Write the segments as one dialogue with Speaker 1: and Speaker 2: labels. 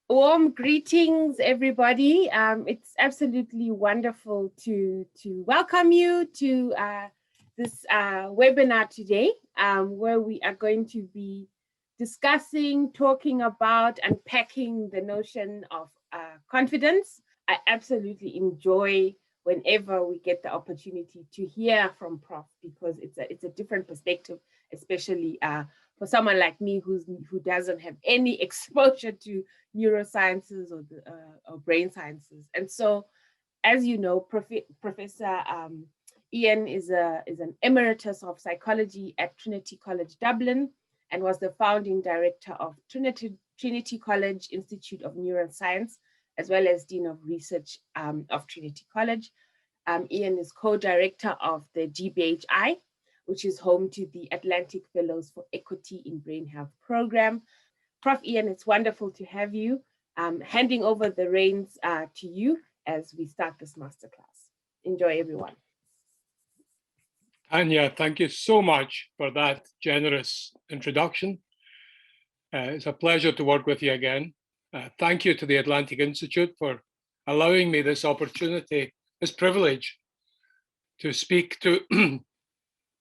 Speaker 1: Warm greetings, everybody. It's absolutely wonderful to welcome you to this webinar today, where we are going to be discussing, talking about, unpacking the notion of confidence. I absolutely enjoy whenever we get the opportunity to hear from Prof, because it's a different perspective, especially for someone like me who doesn't have any exposure to neurosciences or brain sciences. And so, as you know, Professor Ian is an Emeritus of Psychology at Trinity College, Dublin, and was the founding director of Trinity College Institute of Neuroscience, as well as Dean of Research of Trinity College. Ian is co-director of the GBHI, which is home to the Atlantic Fellows for Equity in Brain Health program. Prof. Ian, it's wonderful to have you. Handing over the reins to you as we start this masterclass. Enjoy, everyone.
Speaker 2: Anya, thank you so much for that generous introduction. It's a pleasure to work with you again. Thank you to the Atlantic Institute for allowing me this opportunity, this privilege to speak to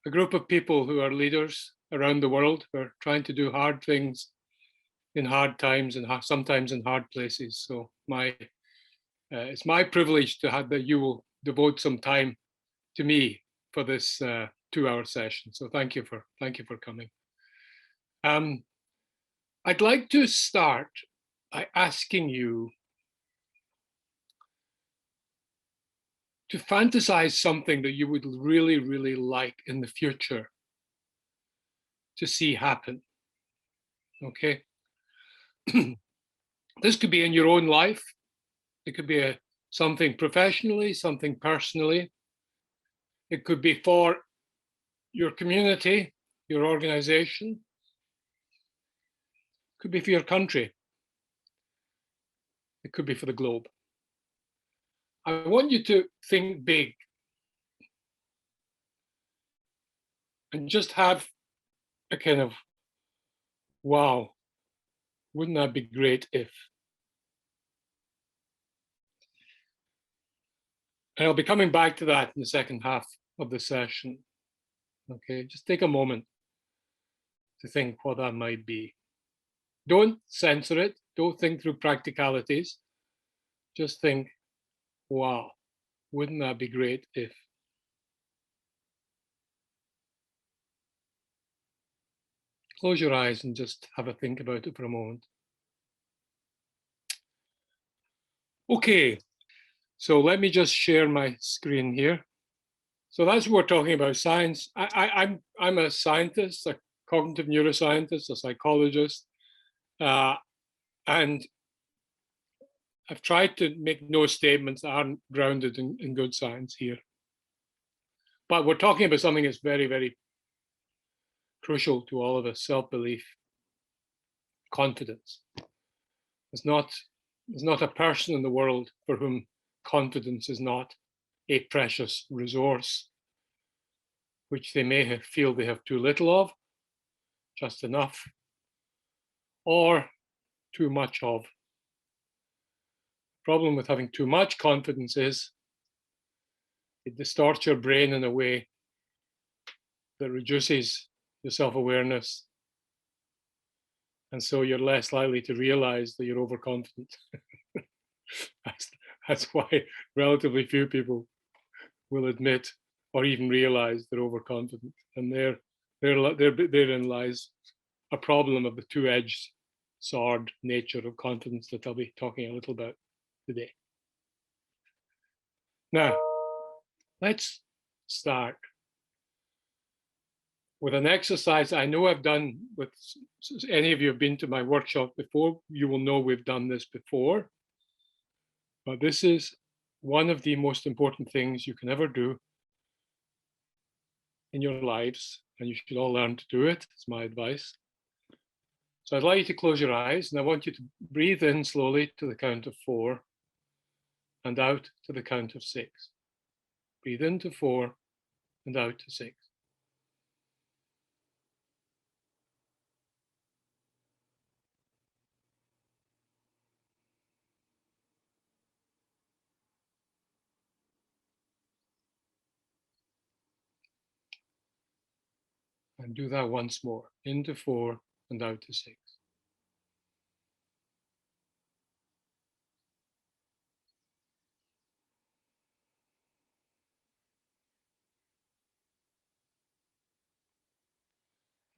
Speaker 2: a group of people who are leaders around the world who are trying to do hard things in hard times and sometimes in hard places. So it's my privilege to have that you will devote some time to me for this 2-hour session. So thank you for coming. I'd like to start by asking you to fantasize something that you would really, really like in the future to see happen. Okay. This could be in your own life. It could be something professionally, something personally. It could be for your community, your organization. It could be for your country. It could be for the globe. I want you to think big and just have a kind of, wow, wouldn't that be great if? And I'll be coming back to that in the second half of the session. Okay, just take a moment to think what that might be. Don't censor it. Don't think through practicalities. Just think, wow, wouldn't that be great if? Close your eyes and just have a think about it for a moment. Okay, so let me just share my screen here. So that's what we're talking about, science. I'm a scientist, a cognitive neuroscientist, a psychologist, and I've tried to make no statements that aren't grounded in good science here. But we're talking about something that's very, very crucial to all of us: self-belief, confidence. There's not a person in the world for whom confidence is not a precious resource, which they may feel they have too little of, just enough, or too much of. The problem with having too much confidence is it distorts your brain in a way that reduces your self-awareness. And so you're less likely to realize that you're overconfident. That's why relatively few people will admit or even realize they're overconfident. And therein lies a problem of the two-edged sword nature of confidence that I'll be talking a little about today. Now, let's start with an exercise I know I've done with any of you have been to my workshop before. You will know we've done this before. But this is one of the most important things you can ever do in your lives, and you should all learn to do it. It's my advice. So I'd like you to close your eyes, and I want you to breathe in slowly to the count of 4 and out to the count of 6. Breathe in to 4 and out to 6. And do that once more, into 4 and out to 6.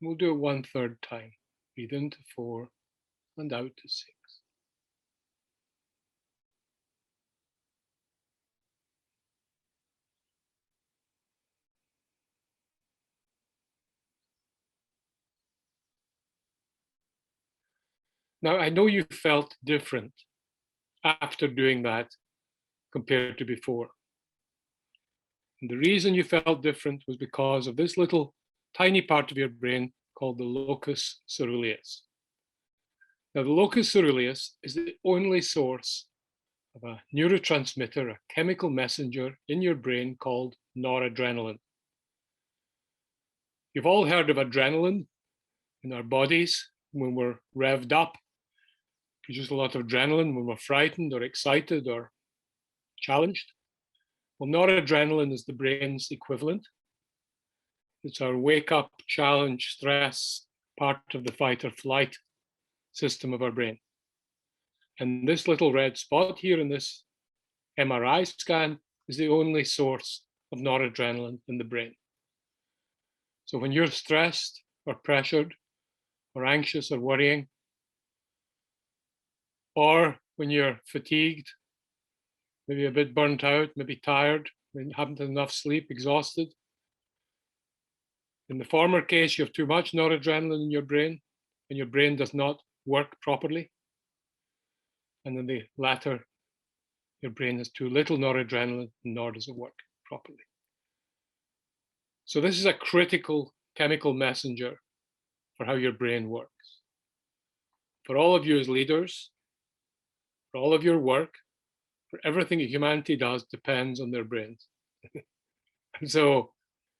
Speaker 2: We'll do it 1/3 time. Breathe into 4 and out to 6. Now, I know you felt different after doing that compared to before. And the reason you felt different was because of this little tiny part of your brain called the locus ceruleus. Now, the locus ceruleus is the only source of a neurotransmitter, a chemical messenger in your brain called noradrenaline. You've all heard of adrenaline in our bodies when we're revved up. Produce a lot of adrenaline when we're frightened or excited or challenged. Well, noradrenaline is the brain's equivalent. It's our wake up, challenge, stress part of the fight or flight system of our brain. And this little red spot here in this MRI scan is the only source of noradrenaline in the brain. So when you're stressed or pressured or anxious or worrying, or when you're fatigued, maybe a bit burnt out, maybe tired, maybe haven't had enough sleep, exhausted. In the former case, you have too much noradrenaline in your brain, and your brain does not work properly. And in the latter, your brain has too little noradrenaline, nor does it work properly. So this is a critical chemical messenger for how your brain works. For all of you as leaders, for all of your work, for everything that humanity does depends on their brains. And so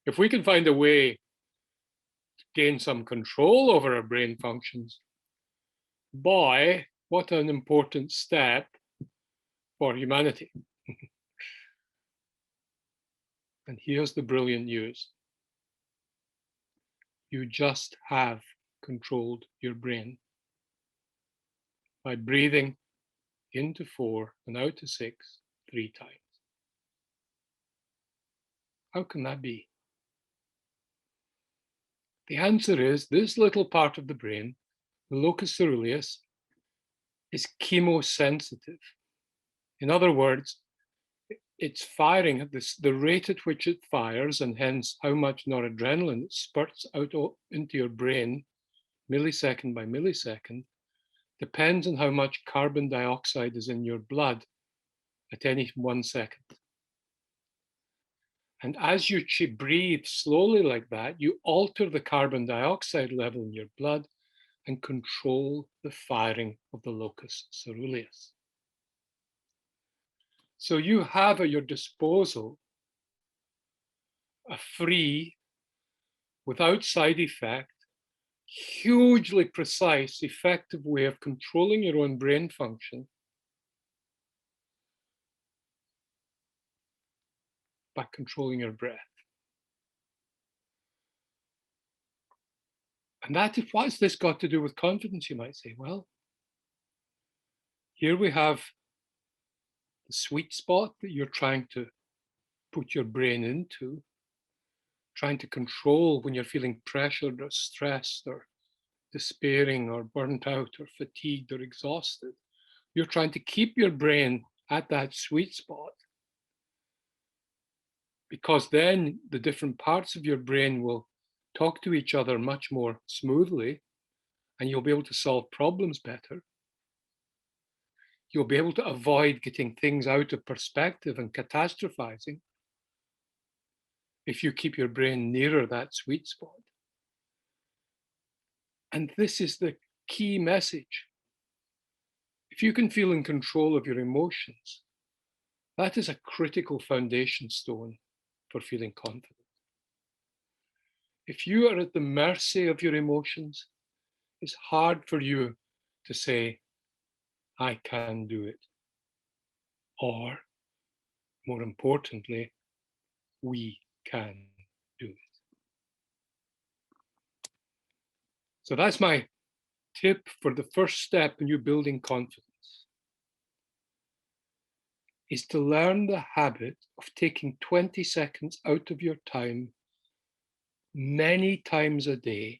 Speaker 2: if we can find a way to gain some control over our brain functions, boy, what an important step for humanity. And here's the brilliant news. You just have controlled your brain by breathing into 4 and out to 6 3 times. How can that be? The answer is this little part of the brain, the locus ceruleus, is chemosensitive. In other words, it's firing at the rate at which it fires, and hence how much noradrenaline it spurts out into your brain millisecond by millisecond, depends on how much carbon dioxide is in your blood at any 1 second. And as you breathe slowly like that, you alter the carbon dioxide level in your blood and control the firing of the locus ceruleus. So you have at your disposal a free, without side effect, hugely precise, effective way of controlling your own brain function by controlling your breath. And that is, what's this got to do with confidence, you might say? Well, here we have the sweet spot that you're trying to put your brain into, trying to control when you're feeling pressured or stressed or despairing or burnt out or fatigued or exhausted. You're trying to keep your brain at that sweet spot, because then the different parts of your brain will talk to each other much more smoothly, and you'll be able to solve problems better. You'll be able to avoid getting things out of perspective and catastrophizing if you keep your brain nearer that sweet spot. And this is the key message. If you can feel in control of your emotions, that is a critical foundation stone for feeling confident. If you are at the mercy of your emotions, it's hard for you to say, I can do it. Or, more importantly, we can do it. So that's my tip for the first step in you building confidence, is to learn the habit of taking 20 seconds out of your time many times a day.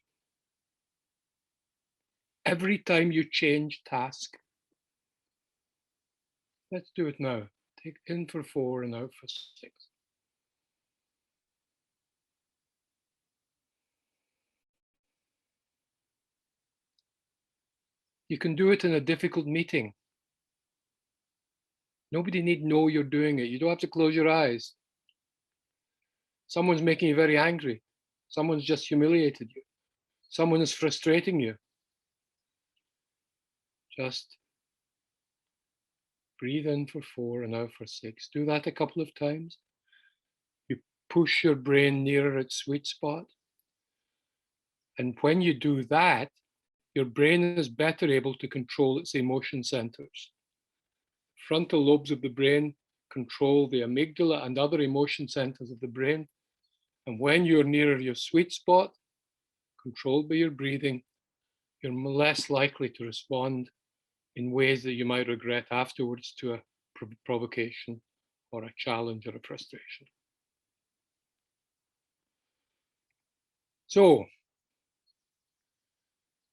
Speaker 2: Every time you change task. Let's do it now. Take in for 4 and out for 6. You can do it in a difficult meeting. Nobody need know you're doing it. You don't have to close your eyes. Someone's making you very angry. Someone's just humiliated you. Someone is frustrating you. Just breathe in for 4 and out for 6. Do that a couple of times. You push your brain nearer its sweet spot. And when you do that, your brain is better able to control its emotion centers. Frontal lobes of the brain control the amygdala and other emotion centers of the brain. And when you're nearer your sweet spot, controlled by your breathing, you're less likely to respond in ways that you might regret afterwards to a provocation or a challenge or a frustration. So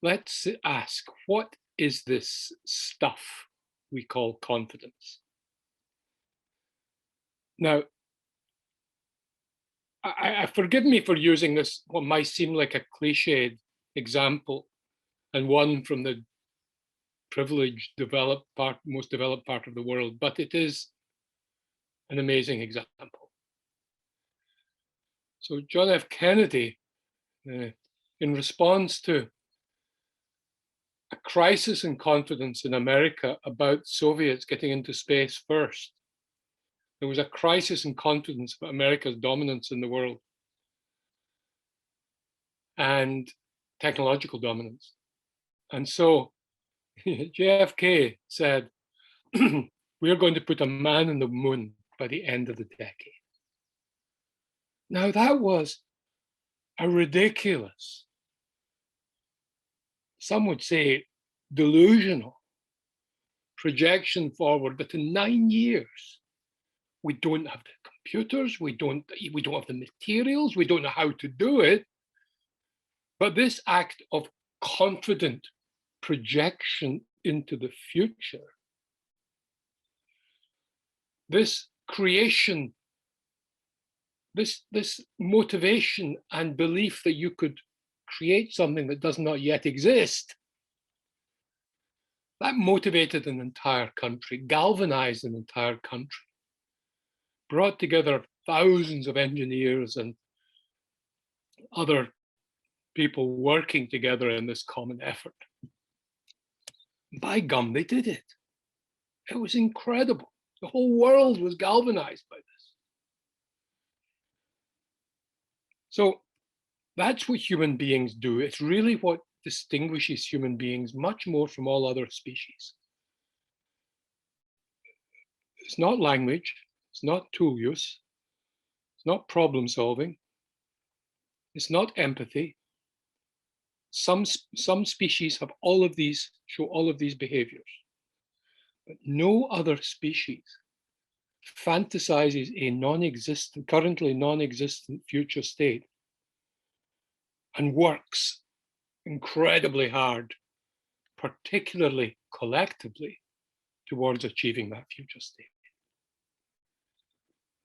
Speaker 2: let's ask, what is this stuff we call confidence? Now, forgive me for using this, what might seem like a cliched example, and one from the privileged, most developed part of the world, but it is an amazing example. So John F. Kennedy, in response to a crisis in confidence in America about Soviets getting into space first, there was a crisis in confidence about America's dominance in the world and technological dominance. And so JFK said, we are going to put a man on the moon by the end of the decade. Now that was a ridiculous, some would say delusional projection forward, that in 9 years, we don't have the computers, we don't have the materials, we don't know how to do it. But this act of confident projection into the future, this creation, this motivation and belief that you could create something that does not yet exist, that motivated an entire country, galvanized an entire country, brought together thousands of engineers and other people working together in this common effort. By gum, they did it. It was incredible. The whole world was galvanized by this. So that's what human beings do. It's really what distinguishes human beings much more from all other species. It's not language, it's not tool use, it's not problem solving, it's not empathy. Some species have all of these, show all of these behaviors, but no other species fantasizes a currently non-existent future state and works incredibly hard, particularly collectively, towards achieving that future state.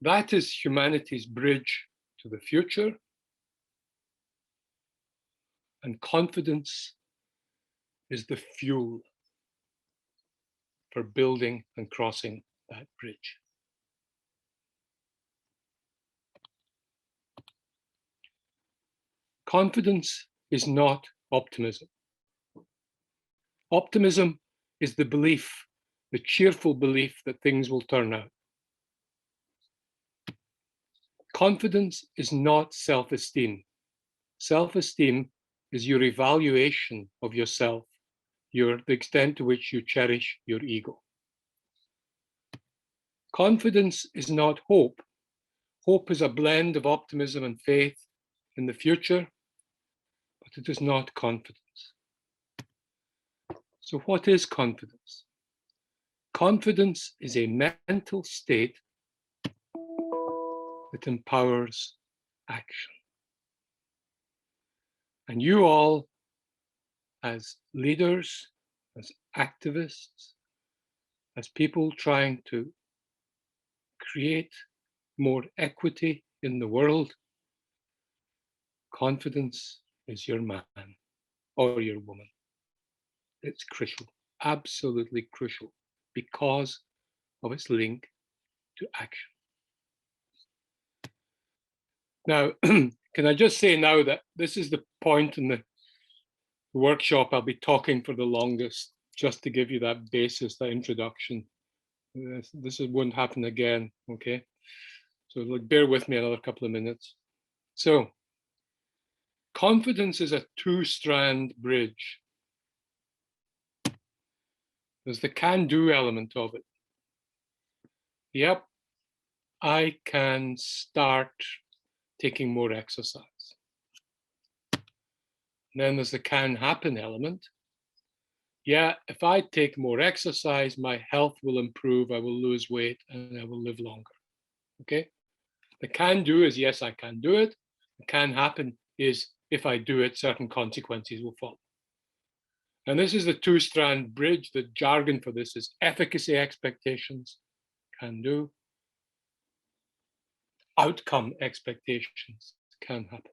Speaker 2: That is humanity's bridge to the future, and confidence is the fuel for building and crossing that bridge. Confidence is not optimism. Optimism is the belief, the cheerful belief that things will turn out. Confidence is not self-esteem. Self-esteem is your evaluation of yourself, the extent to which you cherish your ego. Confidence is not hope. Hope is a blend of optimism and faith in the future, but it is not confidence. So what is confidence? Confidence is a mental state that empowers action. And you all, as leaders, as activists, as people trying to create more equity in the world, confidence is your man or your woman. It's crucial, absolutely crucial, because of its link to action. Now, can I just say now that this is the point in the workshop I'll be talking for the longest, just to give you that basis, that introduction. This won't happen again, okay? So bear with me another couple of minutes. So, confidence is a two-strand bridge. There's the can-do element of it. Yep, I can start taking more exercise. And then there's the can happen element. Yeah, if I take more exercise, my health will improve, I will lose weight, and I will live longer. Okay? The can do is yes, I can do it. The can happen is if I do it, certain consequences will follow. And this is the two-strand bridge. The jargon for this is efficacy expectations, can do. Outcome expectations, can happen.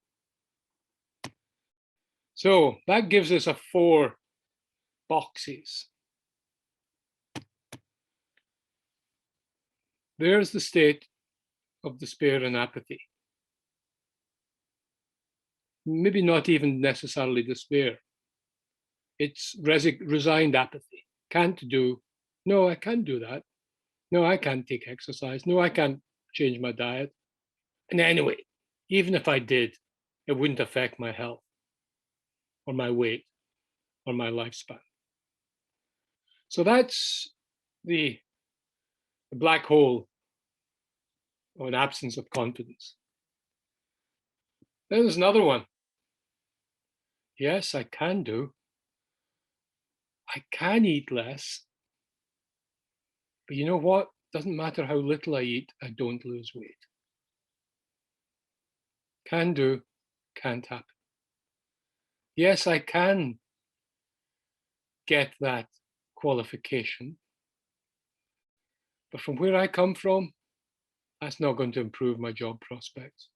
Speaker 2: So that gives us a 4 boxes. There's the state of despair and apathy. Maybe not even necessarily despair. It's resigned apathy. Can't do. No, I can't do that. No, I can't take exercise. No, I can't change my diet. And anyway, even if I did, it wouldn't affect my health or my weight or my lifespan. So that's the black hole or an absence of confidence. Then there's another one. Yes, I can do. I can eat less. But you know what? Doesn't matter how little I eat, I don't lose weight. Can do, can't happen. Yes, I can get that qualification. But from where I come from, that's not going to improve my job prospects.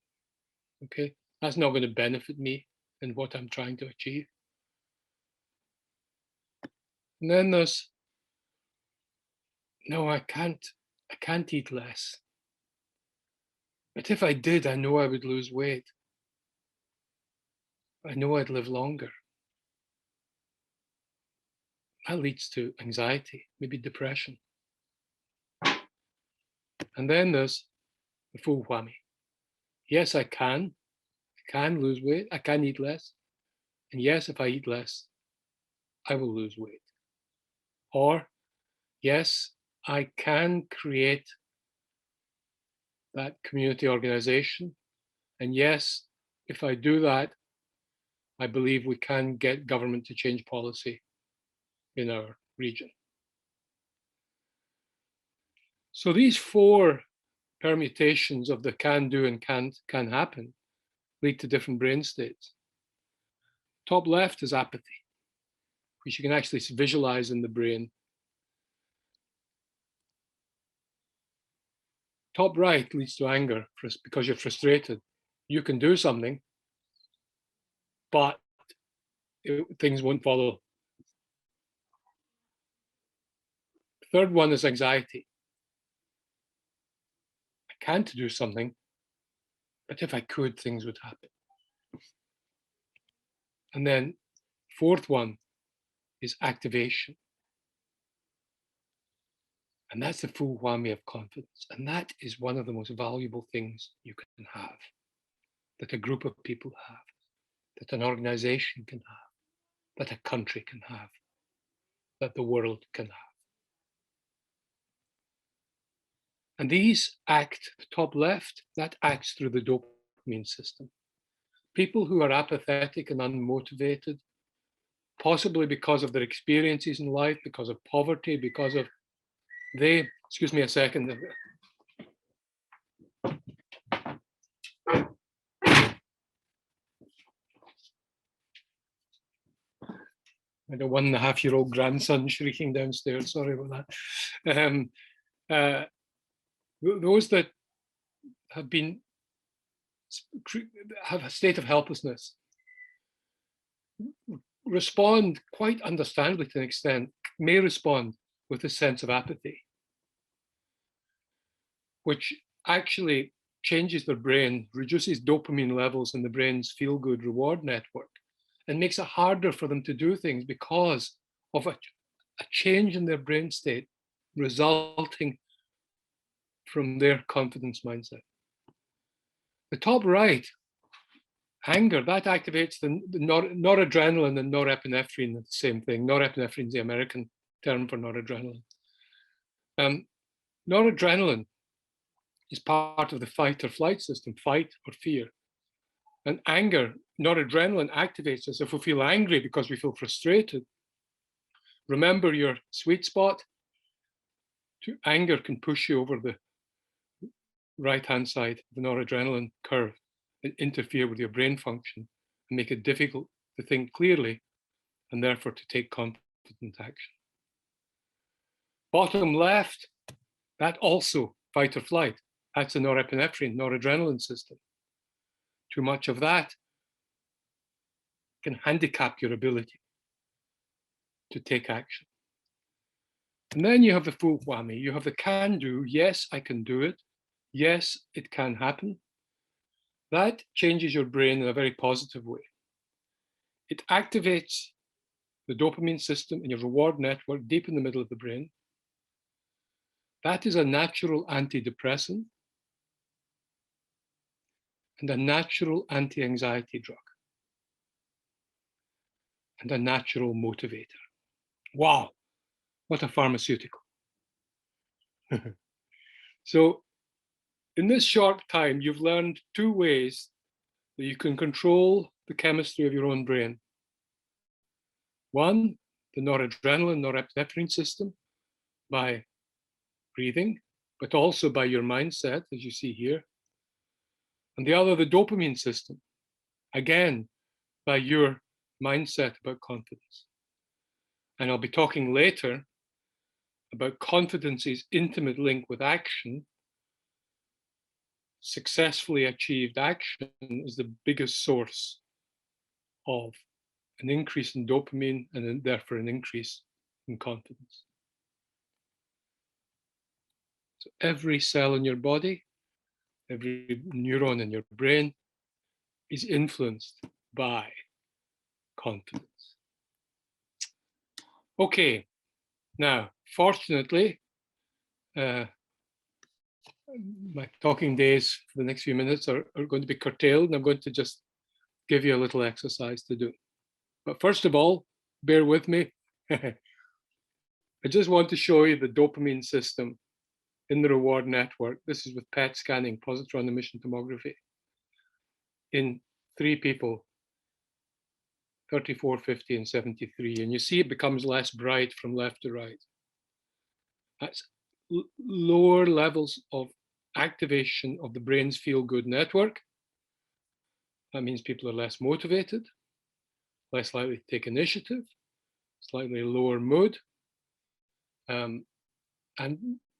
Speaker 2: Okay? That's not going to benefit me in what I'm trying to achieve. And then there's, no, I can't eat less. But if I did, I know I would lose weight. I know I'd live longer. That leads to anxiety, maybe depression. And then there's the full whammy. Yes, I can lose weight. I can eat less. And yes, if I eat less, I will lose weight. Or, yes, I can create that community organization. And yes, if I do that, I believe we can get government to change policy in our region. So these 4 permutations of the can do and can happen lead to different brain states. Top left is apathy, which you can actually visualize in the brain. Top right leads to anger because you're frustrated. You can do something, but things won't follow. Third one is anxiety. I can't do something, but if I could, things would happen. And then 4th one is activation. And that's the full whammy of confidence. And that is one of the most valuable things you can have, that a group of people have, that an organization can have, that a country can have, that the world can have. And these act, top left, that acts through the dopamine system. People who are apathetic and unmotivated possibly because of their experiences in life, because of poverty, because of excuse me a second. I got 1.5-year-old grandson shrieking downstairs. Sorry about that. Those that have a state of helplessness respond quite understandably to an extent, may respond with a sense of apathy, which actually changes their brain, reduces dopamine levels in the brain's feel-good reward network, and makes it harder for them to do things because of a change in their brain state resulting from their confidence mindset. The top right, anger, that activates the noradrenaline and norepinephrine, the same thing. Norepinephrine is the American term for noradrenaline. Noradrenaline is part of the fight or flight system, fight or fear. And anger, noradrenaline activates us if we feel angry because we feel frustrated. Remember your sweet spot. Anger can push you over the right-hand side of the noradrenaline curve and interfere with your brain function and make it difficult to think clearly and therefore to take confident action. Bottom left, that also fight or flight. That's the norepinephrine, noradrenaline system. Too much of that can handicap your ability to take action. And then you have the full whammy. You have the can do. Yes, I can do it. Yes, it can happen. That changes your brain in a very positive way. It activates the dopamine system in your reward network deep in the middle of the brain. That is a natural antidepressant and a natural anti-anxiety drug and a natural motivator. Wow, what a pharmaceutical. So in this short time, you've learned 2 ways that you can control the chemistry of your own brain. One, the noradrenaline, norepinephrine system by breathing, but also by your mindset, as you see here. And the other, the dopamine system, again, by your mindset about confidence. And I'll be talking later about confidence's intimate link with action. Successfully achieved action is the biggest source of an increase in dopamine and therefore an increase in confidence. So every cell in your body, every neuron in your brain is influenced by confidence. Okay, now, fortunately, my talking days for the next few minutes are going to be curtailed, and I'm going to just give you a little exercise to do. But first of all, bear with me. I just want to show you the dopamine system in the reward network. This is with PET scanning, positron emission tomography, in 3 people, 34, 50, and 73. And you see it becomes less bright from left to right. That's lower levels of activation of the brain's feel-good network. That means people are less motivated, less likely to take initiative, slightly lower mood, and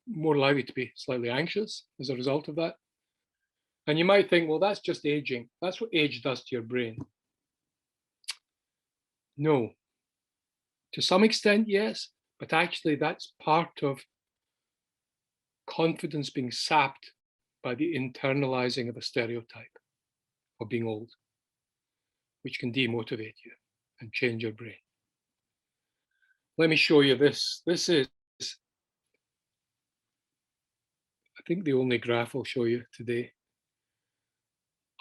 Speaker 2: more likely to be slightly anxious as a result of that. And you might think, well, that's just aging. That's what age does to your brain. No. To some extent, yes, but actually that's part of confidence being sapped by the internalizing of a stereotype of being old, which can demotivate you and change your brain. Let me show you this. This is, I think, the only graph I'll show you today.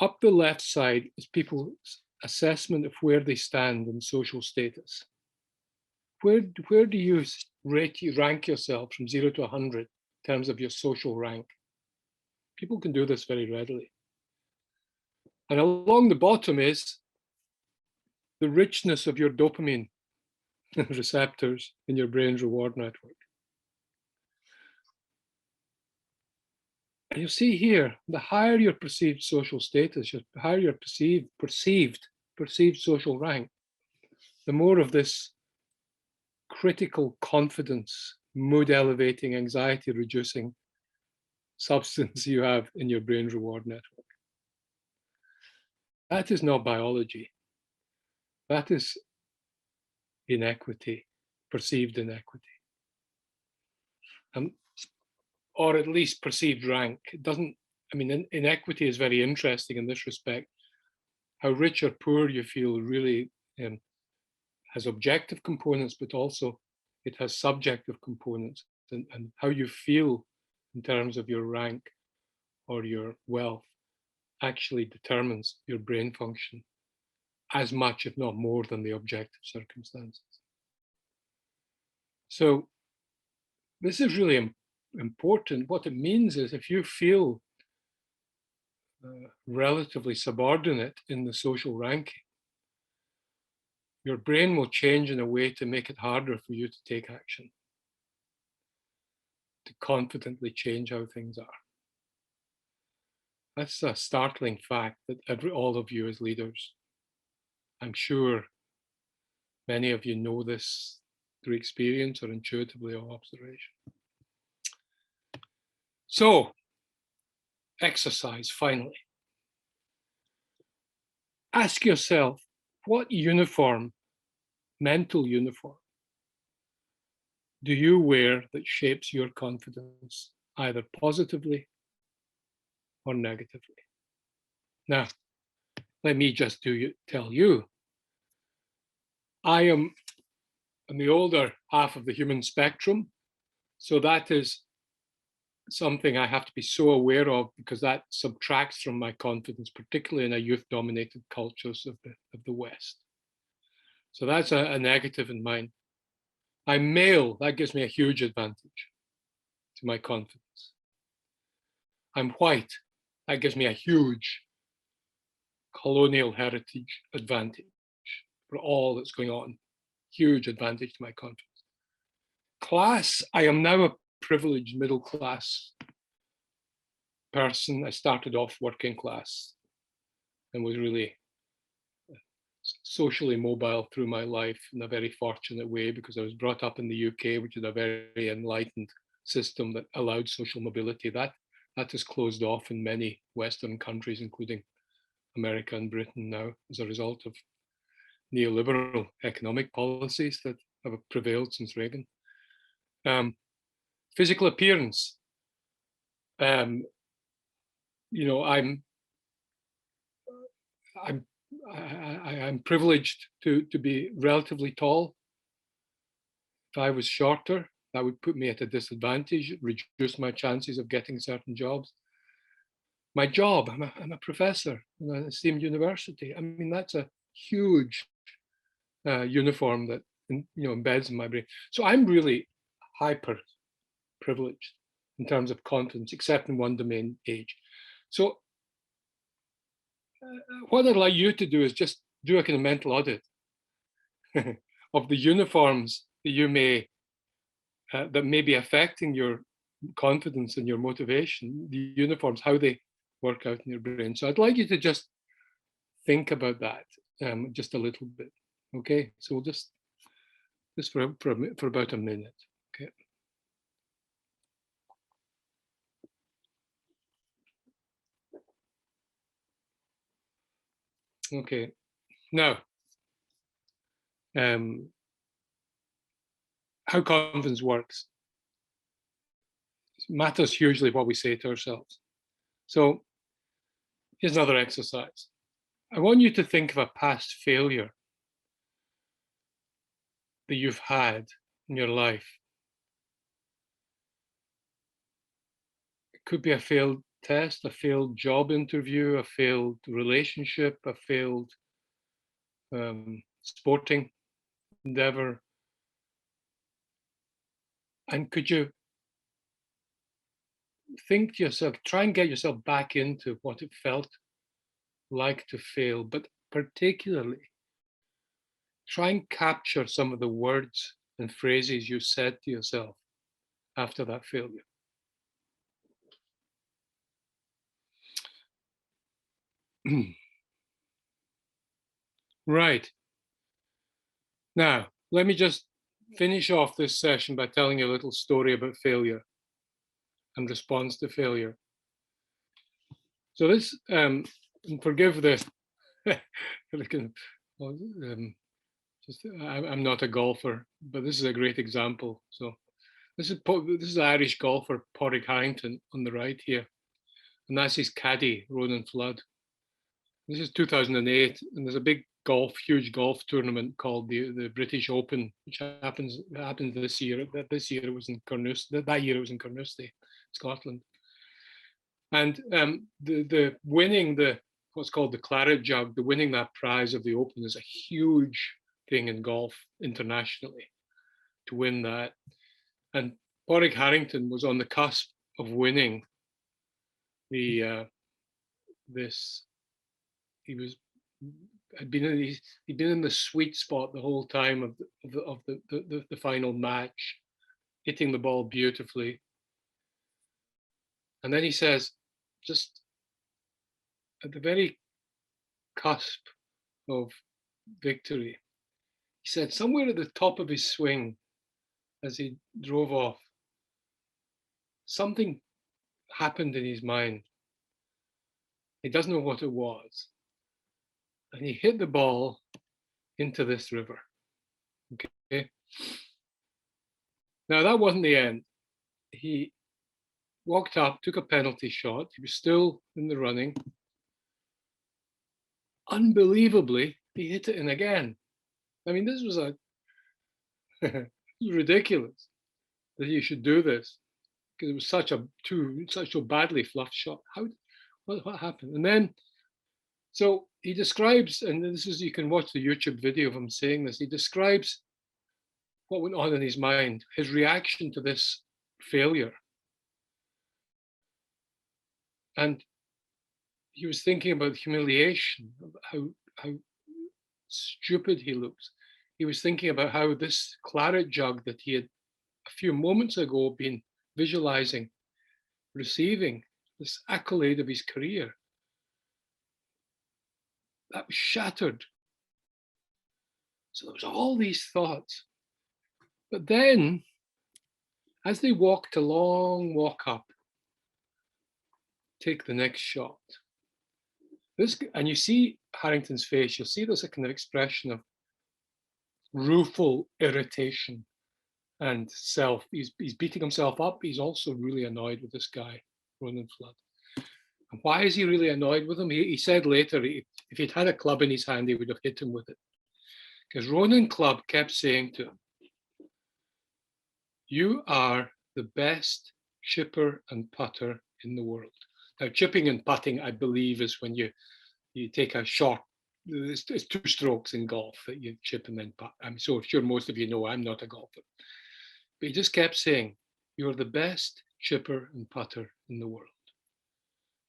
Speaker 2: Up the left side is people's assessment of where they stand in social status. Where do you rank yourself from 0 to 100 in terms of your social rank? People can do this very readily. And along the bottom is the richness of your dopamine receptors in your brain's reward network. And you see here, the higher your perceived social status, the higher your perceived social rank, the more of this critical confidence, mood elevating, anxiety reducing substance you have in your brain's reward network. That is not biology. That is inequity, perceived inequity. Or at least perceived rank. It doesn't, I mean, inequity is very interesting in this respect. How rich or poor you feel really has objective components, but also it has subjective components, and how you feel in terms of your rank or your wealth actually determines your brain function as much, if not more, than the objective circumstances. So this is really important. What it means is if you feel relatively subordinate in the social ranking, your brain will change in a way to make it harder for you to take action, to confidently change how things are. That's a startling fact that all of you as leaders, I'm sure many of you know this through experience or intuitively or observation. So, exercise, finally. Ask yourself, what uniform, mental uniform, do you wear that shapes your confidence, either positively or negatively? Now, let me just tell you, I am on the older half of the human spectrum, so that is something I have to be so aware of, because that subtracts from my confidence, particularly in a youth-dominated cultures of the West. So that's a negative in mine. I'm male, that gives me a huge advantage to my confidence. I'm white, that gives me a huge colonial heritage advantage for all that's going on. Huge advantage to my confidence. Class, I am now a privileged middle class person. I started off working class and was really socially mobile through my life in a very fortunate way, because I was brought up in the UK, which is a very enlightened system that allowed social mobility. That is closed off in many Western countries, including America and Britain now, as a result of neoliberal economic policies that have prevailed since Reagan. Physical appearance. You know, I'm privileged to be relatively tall. If I was shorter, that would put me at a disadvantage, reduce my chances of getting certain jobs. My job, I'm a professor in an esteemed university. I mean, that's a huge uniform that embeds in my brain. So I'm really hyper privileged in terms of confidence, except in one domain, age. So what I'd like you to do is just do a kind of mental audit of the uniforms that you may that may be affecting your confidence and your motivation, the uniforms, how they work out in your brain. So I'd like you to just think about that just a little bit. Okay, so we'll just for about a minute. Okay. Okay. Now, how confidence works. It matters hugely what we say to ourselves. So here's another exercise. I want you to think of a past failure that you've had in your life. It could be a failed test, a failed job interview, a failed relationship, a failed sporting endeavor. And could you think to yourself, try and get yourself back into what it felt like to fail, but particularly try and capture some of the words and phrases you said to yourself after that failure. Right. Now, let me just finish off this session by telling you a little story about failure and response to failure. So this, and forgive the, I'm not a golfer, but this is a great example. So this is Irish golfer Padraig Harrington on the right here, and that's his caddy Ronan Flood. This is 2008, and there's a big huge golf tournament called the British Open, which happens this year. This year it was in Carnoustie. That year it was in Carnoustie, Scotland. And the winning what's called the Claret Jug, the winning that prize of the Open is a huge thing in golf internationally. To win that, and Padraig Harrington was on the cusp of winning the this. He'd been in the sweet spot the whole time of the final match, hitting the ball beautifully. And then he says, just at the very cusp of victory, he said somewhere at the top of his swing, as he drove off, something happened in his mind. He doesn't know what it was. And he hit the ball into this river. Okay. Now that wasn't the end. He walked up, took a penalty shot. He was still in the running. Unbelievably, he hit it in again. I mean, this was ridiculous that you should do this, because it was such a badly fluffed shot. What happened? And then, so he describes, and this is, you can watch the YouTube video of him saying this. He describes what went on in his mind, his reaction to this failure. And he was thinking about humiliation, about how stupid he looks. He was thinking about how this claret jug that he had a few moments ago been visualizing, receiving, this accolade of his career, that was shattered. So there was all these thoughts. But then, as they walked a long walk up, take the next shot. And you see Harrington's face, you'll see there's a kind of expression of rueful irritation and self. He's beating himself up. He's also really annoyed with this guy, Ronan Flood. And why is he really annoyed with him? He said later, if he'd had a club in his hand, he would have hit him with it. Because Ronan Club kept saying to him, "You are the best chipper and putter in the world." Now, chipping and putting, I believe, is when you take a shot. It's two strokes in golf that you chip and then putt. I'm so sure most of you know I'm not a golfer. But he just kept saying, "You're the best chipper and putter in the world.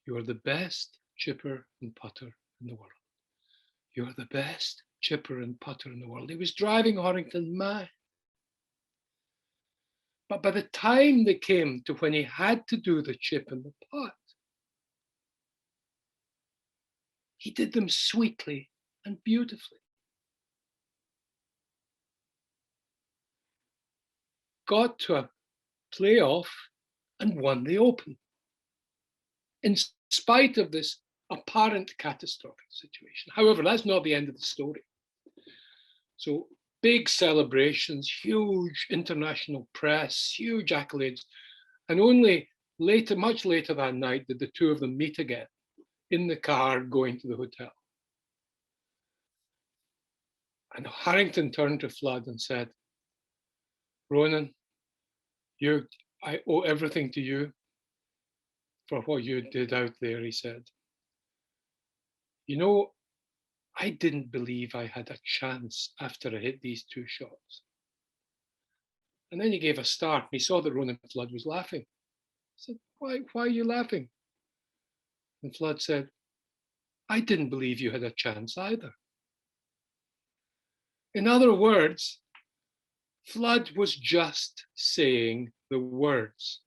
Speaker 2: You are the best chipper and putter in the world. You are the best chipper and putter in the world." He was driving Harrington mad. But by the time they came to when he had to do the chip and the putt, he did them sweetly and beautifully. Got to a playoff and won the Open, in spite of this apparent catastrophic situation. However, that's not the end of the story. So big celebrations, huge international press, huge accolades. And only later, much later that night, did the two of them meet again in the car going to the hotel. And Harrington turned to Flood and said, "Ronan, I owe everything to you for what you did out there," he said. "You know, I didn't believe I had a chance after I hit these two shots." And then he gave a start, and he saw that Ronan Flood was laughing. He said, why are you laughing?" And Flood said, "I didn't believe you had a chance either." In other words, Flood was just saying the words.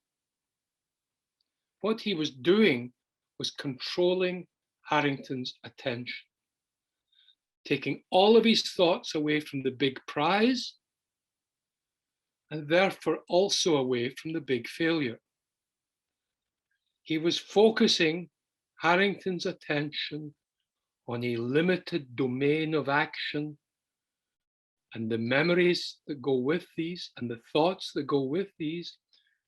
Speaker 2: What he was doing was controlling Harrington's attention, taking all of his thoughts away from the big prize and therefore also away from the big failure. He was focusing Harrington's attention on a limited domain of action and the memories that go with these and the thoughts that go with these.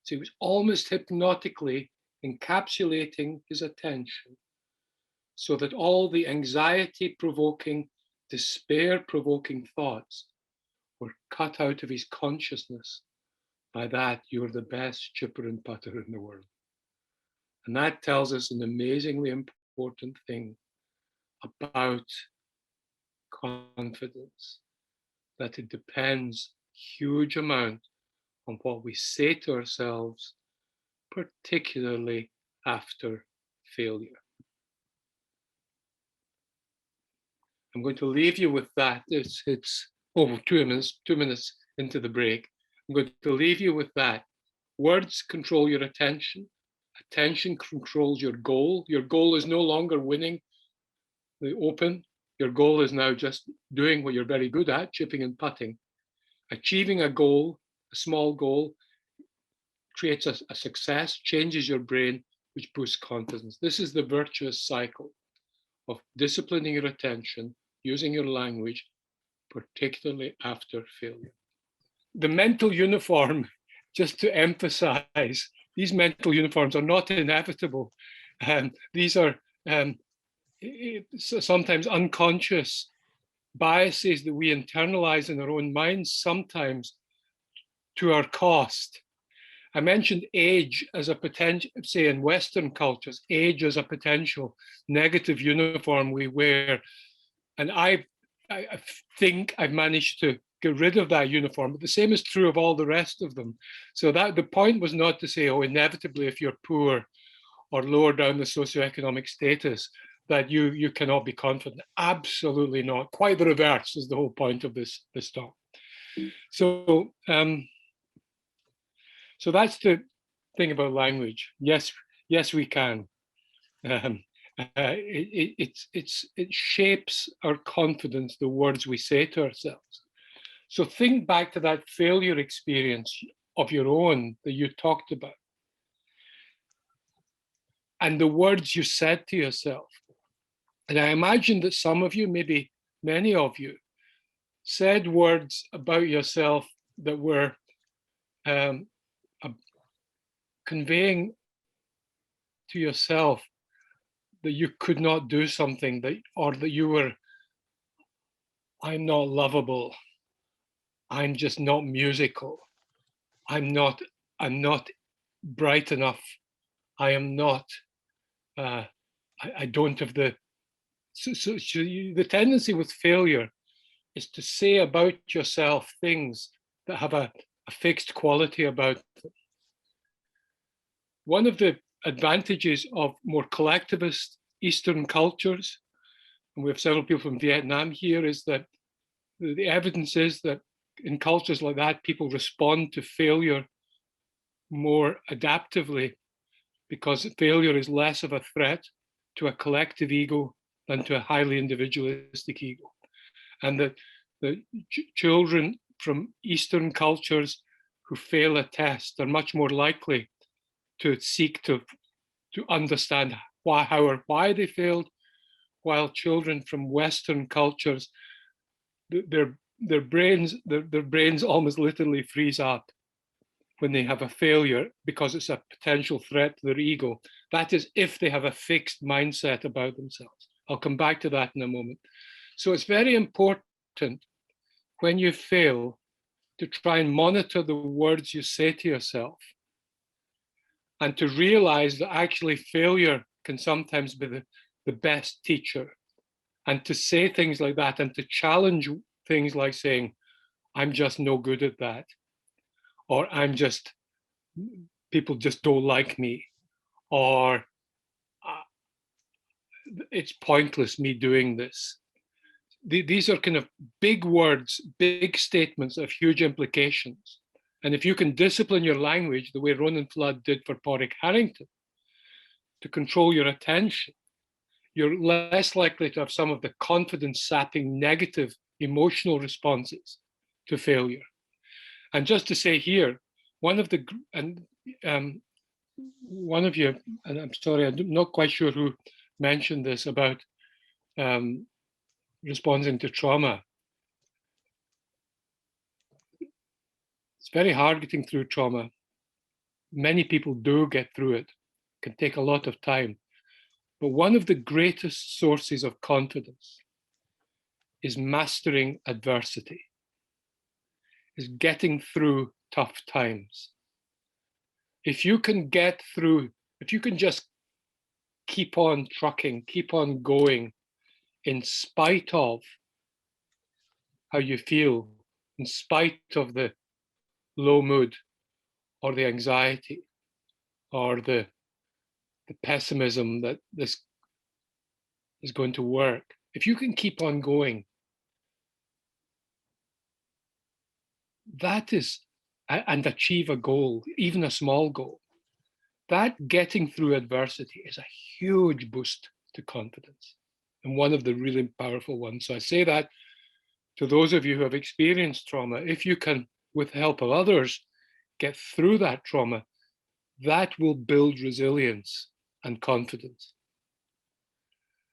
Speaker 2: So he was almost hypnotically encapsulating his attention so that all the anxiety-provoking, despair-provoking thoughts were cut out of his consciousness. By that, you're the best chipper and putter in the world. And that tells us an amazingly important thing about confidence, that it depends a huge amount on what we say to ourselves, particularly after failure. I'm going to leave you with that. It's 2 minutes into the break. I'm going to leave you with that. Words control your attention. Attention controls your goal. Your goal is no longer winning the Open. Your goal is now just doing what you're very good at, chipping and putting. Achieving a goal, a small goal, creates a success, changes your brain, which boosts confidence. This is the virtuous cycle of disciplining your attention, using your language, particularly after failure. The mental uniform, just to emphasize, these mental uniforms are not inevitable. These are sometimes unconscious biases that we internalize in our own minds, sometimes to our cost. I mentioned age as a potential, say in Western cultures, age as a potential negative uniform we wear. And I think I've managed to get rid of that uniform, but the same is true of all the rest of them. So that the point was not to say, oh, inevitably, if you're poor or lower down the socioeconomic status, that you cannot be confident. Absolutely not. Quite the reverse is the whole point of this talk. So, so that's the thing about language. Yes, we can. It shapes our confidence, the words we say to ourselves. So think back to that failure experience of your own that you talked about, and the words you said to yourself. And I imagine that some of you, maybe many of you, said words about yourself that were conveying to yourself that you could not do something, or that you were, I'm not lovable, I'm just not musical, I'm not bright enough, I am not, I don't have the, the tendency with failure is to say about yourself things that have a fixed quality about them. One of the advantages of more collectivist Eastern cultures, and we have several people from Vietnam here, is that the evidence is that in cultures like that, people respond to failure more adaptively because failure is less of a threat to a collective ego than to a highly individualistic ego. And that the children from Eastern cultures who fail a test are much more likely to seek to understand why they failed, while children from Western cultures, their brains almost literally freeze up when they have a failure because it's a potential threat to their ego. That is if they have a fixed mindset about themselves. I'll come back to that in a moment. So it's very important when you fail to try and monitor the words you say to yourself, and to realize that actually failure can sometimes be the best teacher, and to say things like that, and to challenge things like saying, I'm just no good at that, or people just don't like me, or it's pointless me doing this. these are kind of big words, big statements of huge implications. And if you can discipline your language the way Ronan Flood did for Porrick Harrington, to control your attention, you're less likely to have some of the confidence-sapping negative emotional responses to failure. And just to say here, one of you, and I'm sorry, I'm not quite sure who mentioned this about responding to trauma. It's very hard getting through trauma. Many people do get through it. It can take a lot of time. But one of the greatest sources of confidence is mastering adversity, is getting through tough times. If you can get through, if you can just keep on trucking, keep on going, in spite of how you feel, in spite of the low mood or the anxiety or the pessimism that this is going to work, if you can keep on going, that is, and achieve a goal, even a small goal, that getting through adversity is a huge boost to confidence, and one of the really powerful ones. So I say that to those of you who have experienced trauma, if you can, with the help of others, get through that trauma, that will build resilience and confidence.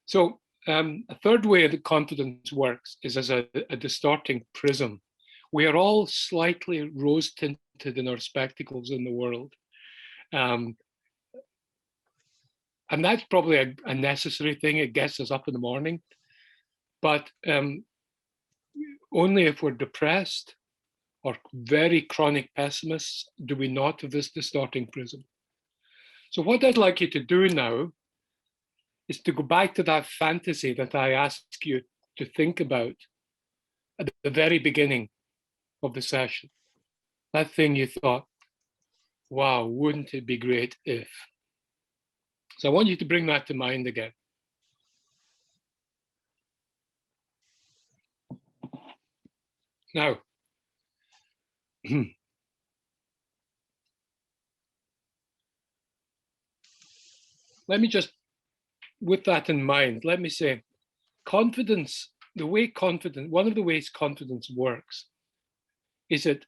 Speaker 2: So a third way that confidence works is as a distorting prism. We are all slightly rose-tinted in our spectacles in the world. And that's probably a necessary thing. It gets us up in the morning. But only if we're depressed or very chronic pessimists do we not have this distorting prism. So what I'd like you to do now is to go back to that fantasy that I asked you to think about at the very beginning of the session. That thing you thought, wow, wouldn't it be great if? So I want you to bring that to mind again. Now, let me just, with that in mind, let me say, confidence, one of the ways confidence works is it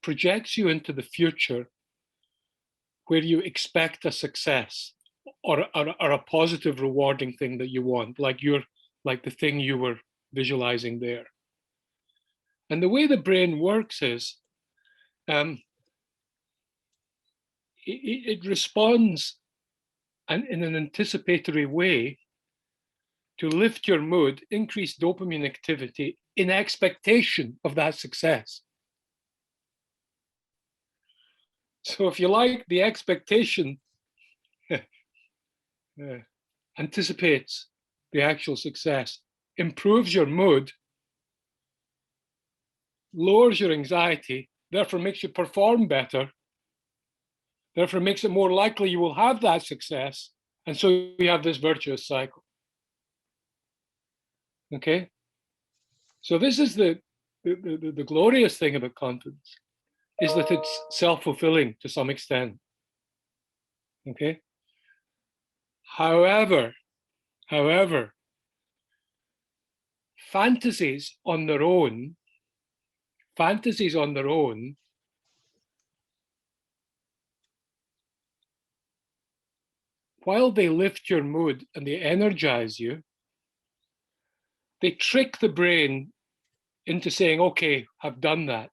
Speaker 2: projects you into the future where you expect a success or a positive, rewarding thing that you want, like the thing you were visualizing there. And the way the brain works is it responds in an anticipatory way to lift your mood, increase dopamine activity in expectation of that success. So if you like, the expectation anticipates the actual success, improves your mood, lowers your anxiety, therefore makes you perform better, therefore makes it more likely you will have that success, and so we have this virtuous cycle. Okay? So this is the glorious thing about confidence, is that it's self-fulfilling to some extent. Okay? However, fantasies on their own, while they lift your mood and they energize you, they trick the brain into saying, okay, I've done that.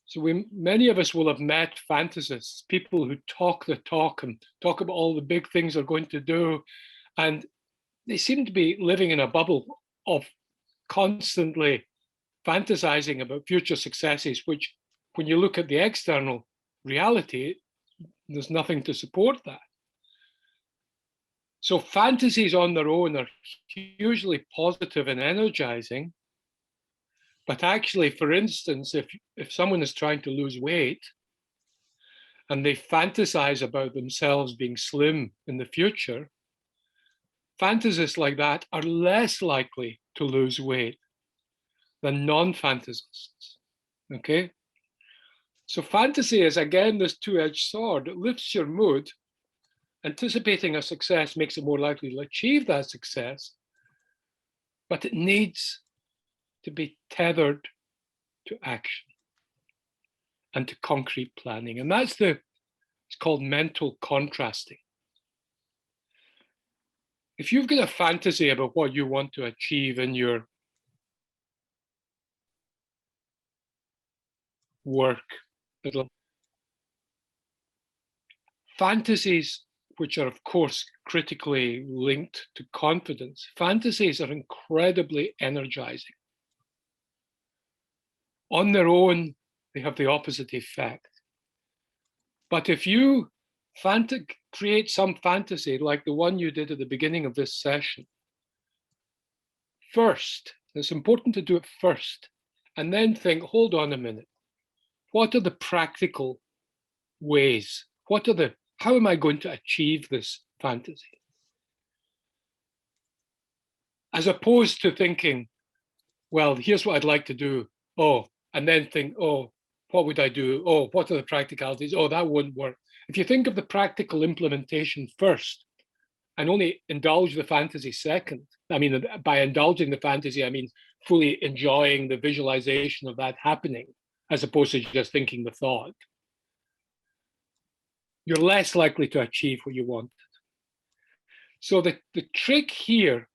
Speaker 2: So many of us will have met fantasists, people who talk the talk and talk about all the big things they're going to do. And they seem to be living in a bubble of constantly fantasizing about future successes, which when you look at the external reality, there's nothing to support that. So fantasies on their own are hugely positive and energizing. But actually, for instance, if someone is trying to lose weight and they fantasize about themselves being slim in the future, fantasists like that are less likely to lose weight than non-fantasists, okay? So fantasy is, again, this two-edged sword. It lifts your mood. Anticipating a success makes it more likely to achieve that success, but it needs to be tethered to action and to concrete planning. And that's it's called mental contrasting. If you've got a fantasy about what you want to achieve in your work, fantasies, which are of course critically linked to confidence, fantasies are incredibly energizing. On their own, they have the opposite effect. But if you create some fantasy like the one you did at the beginning of this session, first, it's important to do it first, and then think, hold on a minute, what are the practical ways? How am I going to achieve this fantasy? As opposed to thinking, well, here's what I'd like to do. Oh, and then think, oh, what would I do? Oh, what are the practicalities? Oh, that wouldn't work. If you think of the practical implementation first and only indulge the fantasy second, I mean, by indulging the fantasy, I mean fully enjoying the visualization of that happening, as opposed to just thinking the thought, you're less likely to achieve what you wanted. So the trick here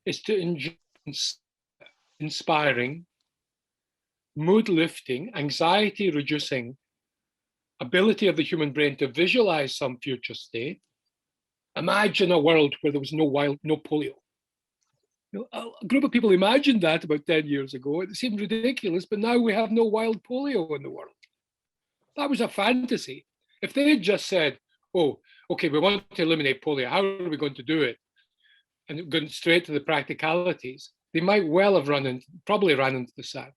Speaker 2: is to enjoy inspiring, mood-lifting, anxiety-reducing ability of the human brain to visualize some future state. Imagine a world where there was no polio. A group of people imagined that about 10 years ago. It seemed ridiculous, but now we have no wild polio in the world. That was a fantasy. If they had just said, oh, okay, we want to eliminate polio, how are we going to do it? And gone straight to the practicalities, they might well have probably ran into the sand.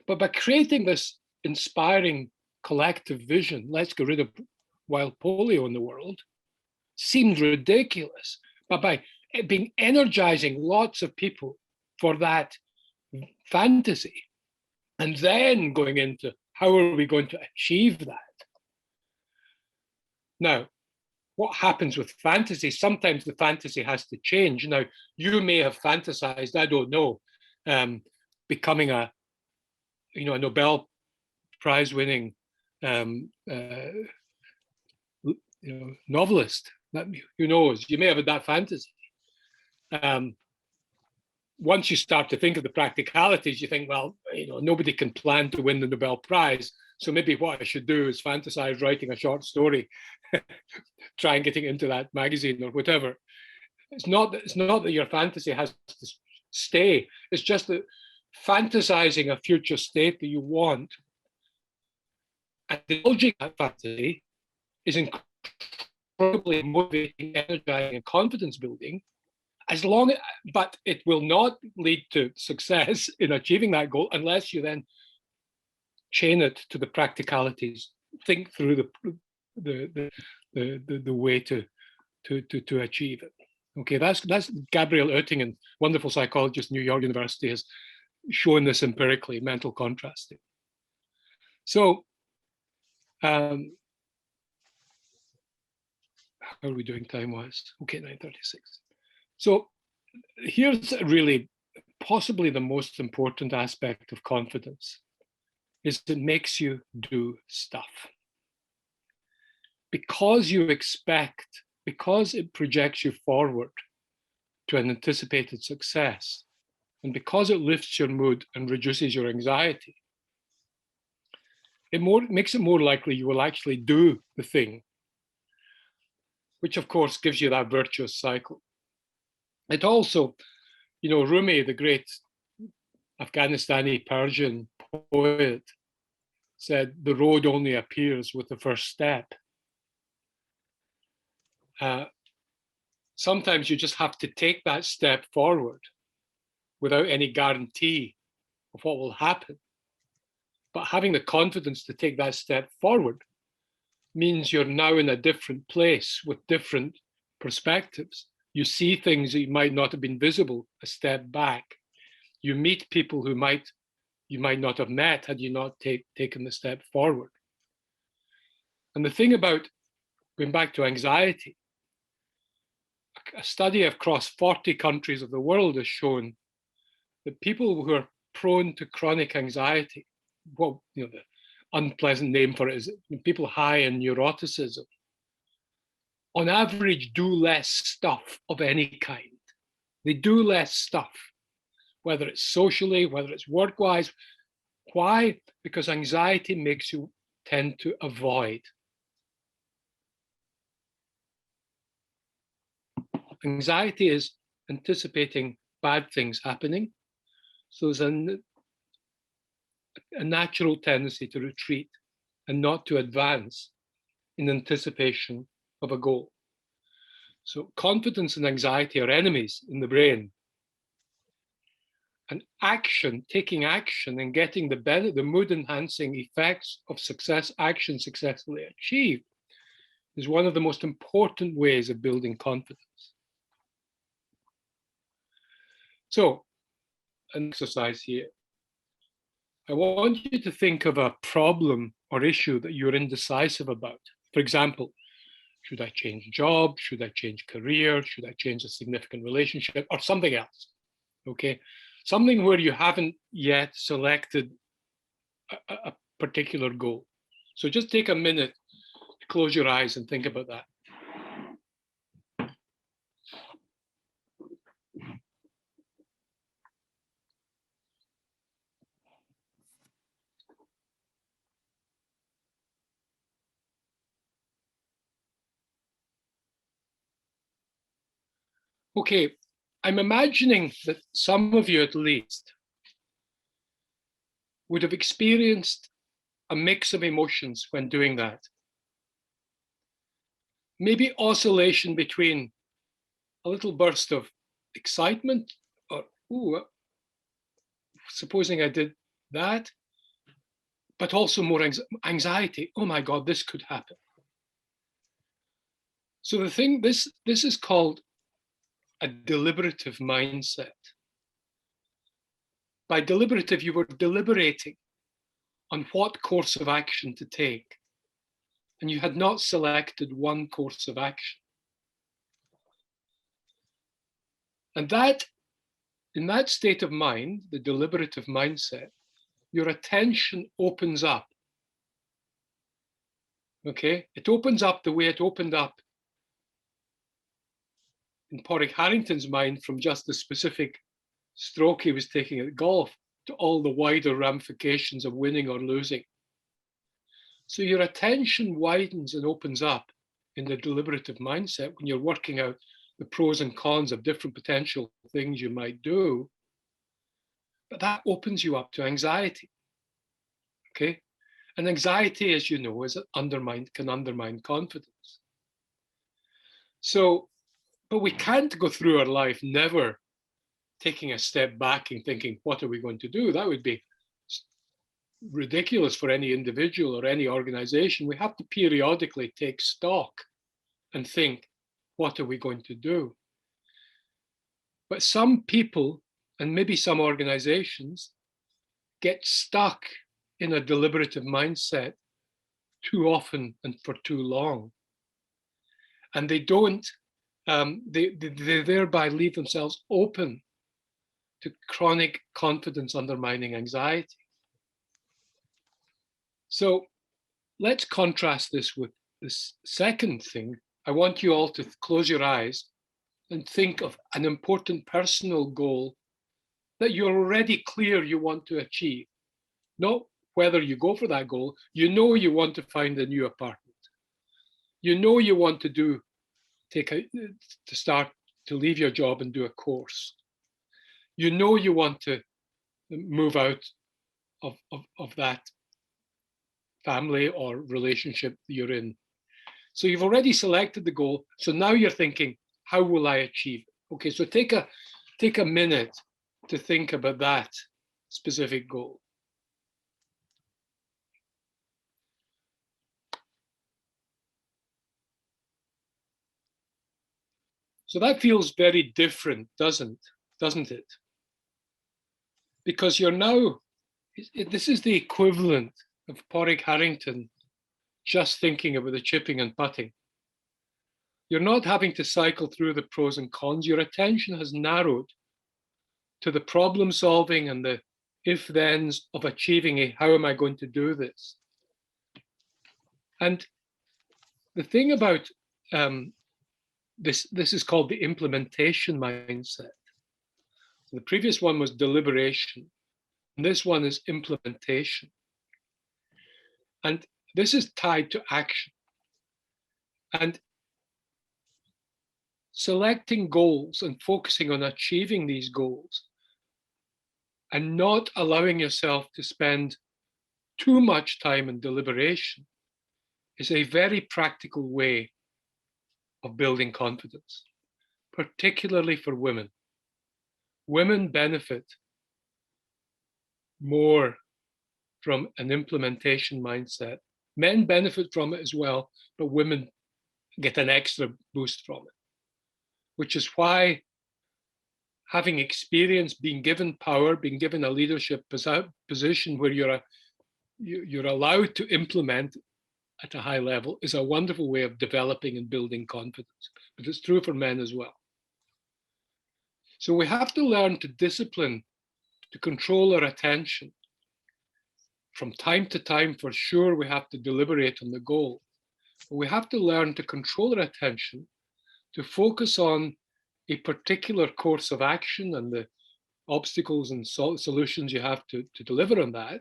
Speaker 2: But by creating this inspiring collective vision, let's get rid of wild polio in the world, seemed ridiculous. But by being energizing lots of people for that fantasy, and then going into how are we going to achieve that? Now, what happens with fantasy? Sometimes the fantasy has to change. Now, you may have fantasized, I don't know, becoming a Nobel Prize winning novelist. Who knows? You may have had that fantasy. Once you start to think of the practicalities, you think, well, nobody can plan to win the Nobel Prize. So maybe what I should do is fantasize writing a short story, try and getting into that magazine or whatever. It's not that your fantasy has to stay. It's just that fantasizing a future state that you want and indulging that fantasy is incredibly motivating, energizing, and confidence building. But it will not lead to success in achieving that goal unless you then chain it to the practicalities. Think through the way to achieve it. Okay, that's Gabriel Oettingen, wonderful psychologist, New York University, has shown this empirically, mental contrasting. So, how are we doing time-wise? Okay, 9:36. So here's really possibly the most important aspect of confidence, is it makes you do stuff. Because it projects you forward to an anticipated success, and because it lifts your mood and reduces your anxiety, it makes it more likely you will actually do the thing, which of course gives you that virtuous cycle. It also, Rumi, the great Afghanistani Persian poet, said, the road only appears with the first step. Sometimes you just have to take that step forward without any guarantee of what will happen. But having the confidence to take that step forward means you're now in a different place with different perspectives. You see things that might not have been visible a step back. You meet people who you might not have met had you not taken the step forward. And the thing about going back to anxiety, a study across 40 countries of the world has shown that people who are prone to chronic anxiety, well, the unpleasant name for it is people high in neuroticism, on average do less stuff of any kind. They do less stuff, whether it's socially, whether it's work-wise. Why? Because anxiety makes you tend to avoid. Anxiety is anticipating bad things happening. So there's a natural tendency to retreat and not to advance in anticipation of a goal. So confidence and anxiety are enemies in the brain. And action, taking action and getting the mood-enhancing effects of action successfully achieved is one of the most important ways of building confidence. So, an exercise here. I want you to think of a problem or issue that you're indecisive about. For example, should I change job? Should I change career? Should I change a significant relationship or something else? Okay, something where you haven't yet selected a particular goal. So just take a minute to close your eyes and think about that. Okay, I'm imagining that some of you at least would have experienced a mix of emotions when doing that. Maybe oscillation between a little burst of excitement or, ooh, supposing I did that, but also more anxiety. Oh my God, this could happen. So the thing, this is called a deliberative mindset. By deliberative, you were deliberating on what course of action to take, and you had not selected one course of action. And that, in that state of mind, the deliberative mindset, your attention opens up. Okay, it opens up the way it opened up in Porrick Harrington's mind from just the specific stroke he was taking at golf to all the wider ramifications of winning or losing. So your attention widens and opens up in the deliberative mindset when you're working out the pros and cons of different potential things you might do. But that opens you up to anxiety. Okay? And anxiety, as you know, can undermine confidence. So, but we can't go through our life never taking a step back and thinking, what are we going to do? That would be ridiculous for any individual or any organization. We have to periodically take stock and think, what are we going to do? But some people, and maybe some organizations, get stuck in a deliberative mindset too often and for too long. And they don't, they thereby leave themselves open to chronic confidence undermining anxiety. So let's contrast this with this second thing. I want you all to close your eyes and think of an important personal goal that you're already clear you want to achieve. Not whether you go for that goal, you know you want to find a new apartment. You know you want to leave your job and do a course. You know you want to move out of that family or relationship you're in. So you've already selected the goal. So now you're thinking, how will I achieve it? Okay, so take a minute to think about that specific goal. So that feels very different, doesn't it? Because you're now, this is the equivalent of Porrick Harrington just thinking about the chipping and putting. You're not having to cycle through the pros and cons. Your attention has narrowed to the problem solving and the if-thens of achieving a how am I going to do this? And the thing about this is called the implementation mindset. The previous one was deliberation, and this one is implementation. And this is tied to action. And selecting goals and focusing on achieving these goals and not allowing yourself to spend too much time in deliberation is a very practical way of building confidence, particularly for women. Women benefit more from an implementation mindset. Men benefit from it as well, but women get an extra boost from it, which is why having experience, being given power, being given a leadership position where you're allowed to implement at a high level is a wonderful way of developing and building confidence. But it's true for men as well. So we have to learn to discipline, to control our attention. From time to time, for sure, we have to deliberate on the goal. But we have to learn to control our attention, to focus on a particular course of action and the obstacles and solutions you have to deliver on that,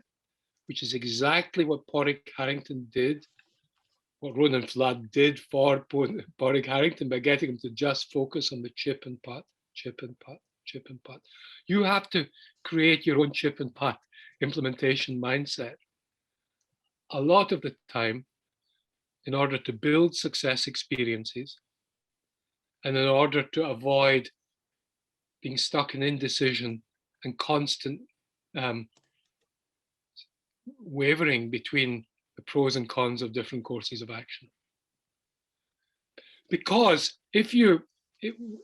Speaker 2: which is exactly what Porrick Harrington did, what Ronan Flood did for Porrick Harrington by getting him to just focus on the chip and putt, chip and putt, chip and putt. You have to create your own chip and putt implementation mindset. A lot of the time, in order to build success experiences, and in order to avoid being stuck in indecision and constant wavering between the pros and cons of different courses of action. Because if you,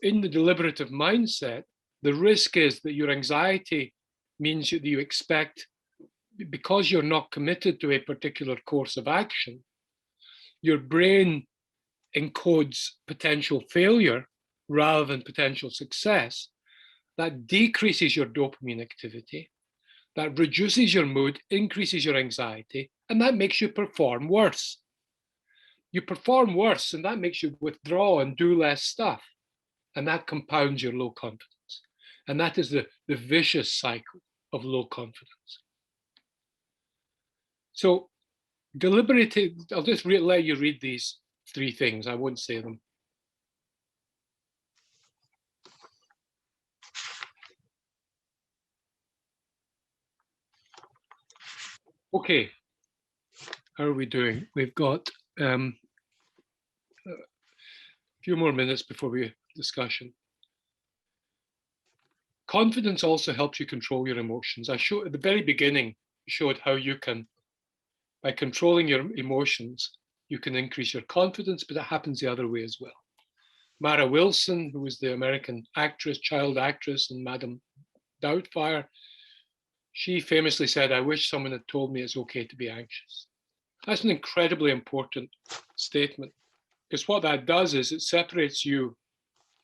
Speaker 2: in the deliberative mindset, the risk is that your anxiety means that you expect, because you're not committed to a particular course of action, your brain encodes potential failure rather than potential success. That decreases your dopamine activity, that reduces your mood, increases your anxiety, and that makes you perform worse. You perform worse, and that makes you withdraw and do less stuff. And that compounds your low confidence. And that is the vicious cycle of low confidence. So deliberative, I'll just let you read these three things. I won't say them. Okay, how are we doing? We've got a few more minutes before we discussion. Confidence also helps you control your emotions. I showed at the very beginning, showed how you can, by controlling your emotions, you can increase your confidence, but it happens the other way as well. Mara Wilson, who was the American actress, child actress, and Madame Doubtfire, she famously said, "I wish someone had told me it's okay to be anxious." That's an incredibly important statement, because what that does is it separates you,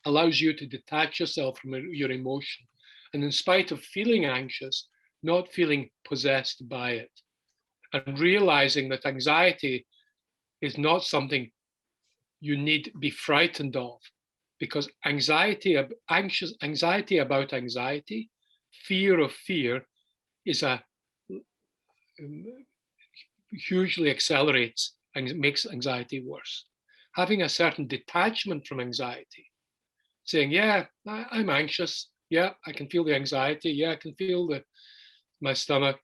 Speaker 2: allows you to detach yourself from your emotion, and in spite of feeling anxious, not feeling possessed by it, and realizing that anxiety is not something you need to be frightened of, because anxiety about anxiety, fear of fear, is hugely accelerates and makes anxiety worse. Having a certain detachment from anxiety, saying, yeah, I'm anxious. Yeah, I can feel the anxiety. Yeah, I can feel my stomach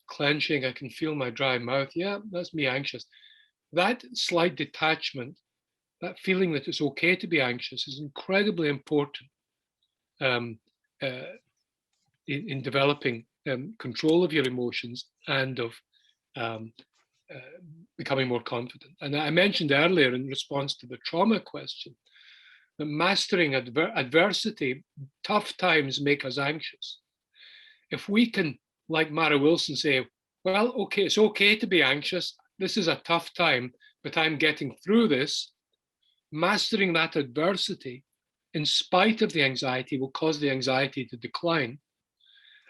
Speaker 2: clenching. I can feel my dry mouth. Yeah, that's me anxious. That slight detachment, that feeling that it's okay to be anxious, is incredibly important in developing control of your emotions and of becoming more confident. And I mentioned earlier in response to the trauma question that mastering adversity, tough times make us anxious. If we can, like Mara Wilson, say, well, okay, it's okay to be anxious. This is a tough time, but I'm getting through this. Mastering that adversity, in spite of the anxiety, will cause the anxiety to decline.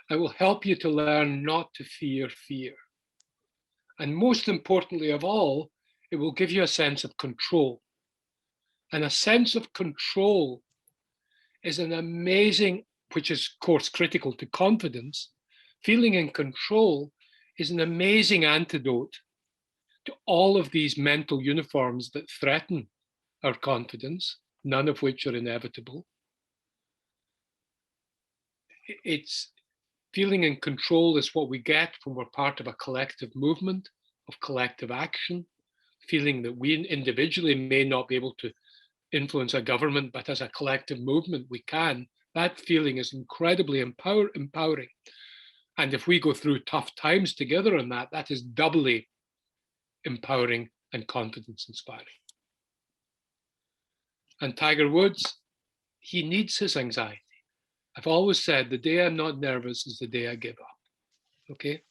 Speaker 2: It will help you to learn not to fear fear. And most importantly of all, it will give you a sense of control. And a sense of control is an amazing, which is of course critical to confidence. Feeling in control is an amazing antidote to all of these mental uniforms that threaten our confidence, none of which are inevitable. It's feeling in control is what we get when we're part of a collective movement, of collective action, feeling that we individually may not be able to influence a government, but as a collective movement, we can. That feeling is incredibly empowering. And if we go through tough times together on that, that is doubly empowering and confidence inspiring. And Tiger Woods, he needs his anxiety. I've always said the day I'm not nervous is the day I give up. Okay?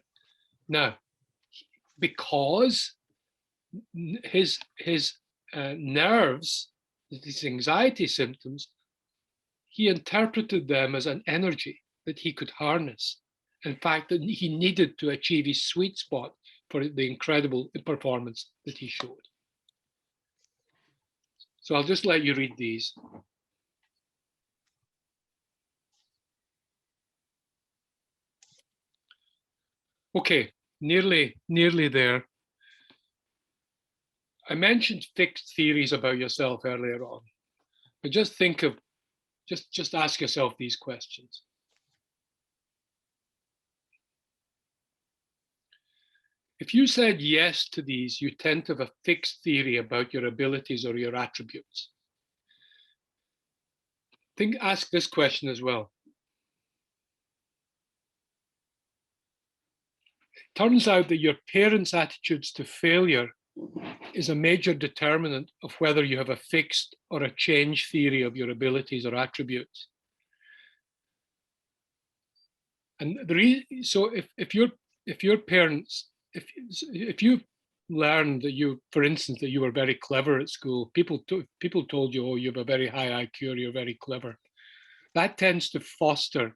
Speaker 2: Now, because his nerves, these anxiety symptoms, he interpreted them as an energy that he could harness. In fact, that he needed to achieve his sweet spot for the incredible performance that he showed. So I'll just let you read these. Okay, nearly there. I mentioned fixed theories about yourself earlier on, but just think of, just ask yourself these questions. If you said yes to these, you tend to have a fixed theory about your abilities or your attributes. Ask this question as well. It turns out that your parents' attitudes to failure is a major determinant of whether you have a fixed or a change theory of your abilities or attributes. And so if your parents, if you learned that you, for instance, that you were very clever at school, people told you, oh, you have a very high IQ, or you're very clever. That tends to foster